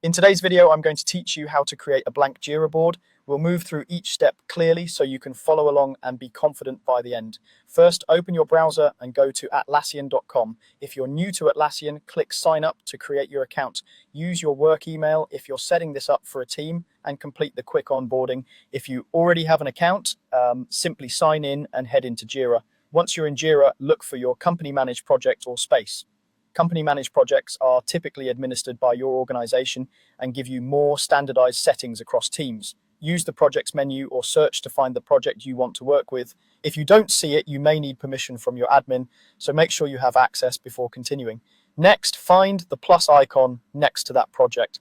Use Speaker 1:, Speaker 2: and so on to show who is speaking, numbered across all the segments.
Speaker 1: In today's video, I'm going to teach you how to create a blank Jira board. We'll move through each step clearly so you can follow along and be confident by the end. First, open your browser and go to Atlassian.com. If you're new to Atlassian, click sign up to create your account. Use your work email if you're setting this up for a team and complete the quick onboarding. If you already have an account, simply sign in and head into Jira. Once you're in Jira, look for your company managed project or space. Company managed projects are typically administered by your organization and give you more standardized settings across teams. Use the projects menu or search to find the project you want to work with. If you don't see it, you may need permission from your admin, so make sure you have access before continuing. Next, find the plus icon next to that project.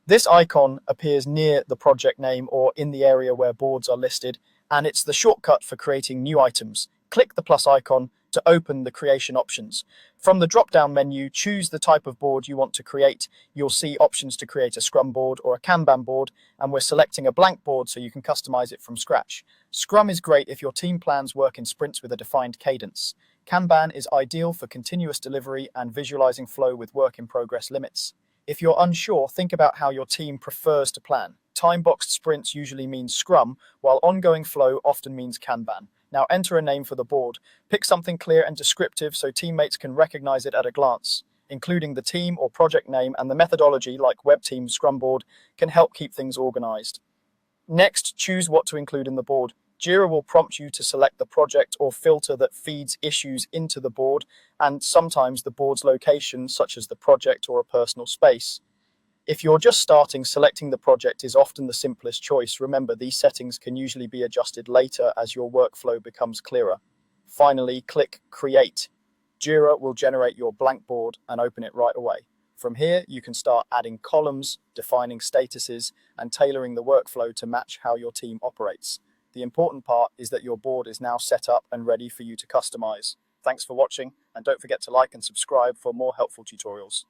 Speaker 1: This icon appears near the project name or in the area where boards are listed, and it's the shortcut for creating new items. Click the plus icon to open the creation options. From the drop-down menu, choose the type of board you want to create. You'll see options to create a Scrum board or a Kanban board, and we're selecting a blank board so you can customize it from scratch. Scrum is great if your team plans work in sprints with a defined cadence. Kanban is ideal for continuous delivery and visualizing flow with work-in-progress limits. If you're unsure, think about how your team prefers to plan. Time-boxed sprints usually means Scrum, while ongoing flow often means Kanban. Now enter a name for the board. Pick something clear and descriptive so teammates can recognize it at a glance. Including the team or project name and the methodology like Web Team Scrum Board can help keep things organized. Next, choose what to include in the board. Jira will prompt you to select the project or filter that feeds issues into the board, and sometimes the board's location, such as the project or a personal space. If you're just starting, selecting the project is often the simplest choice. Remember, these settings can usually be adjusted later as your workflow becomes clearer. Finally, click Create. Jira will generate your blank board and open it right away. From here, you can start adding columns, defining statuses, and tailoring the workflow to match how your team operates. The important part is that your board is now set up and ready for you to customize. Thanks for watching, and don't forget to like and subscribe for more helpful tutorials.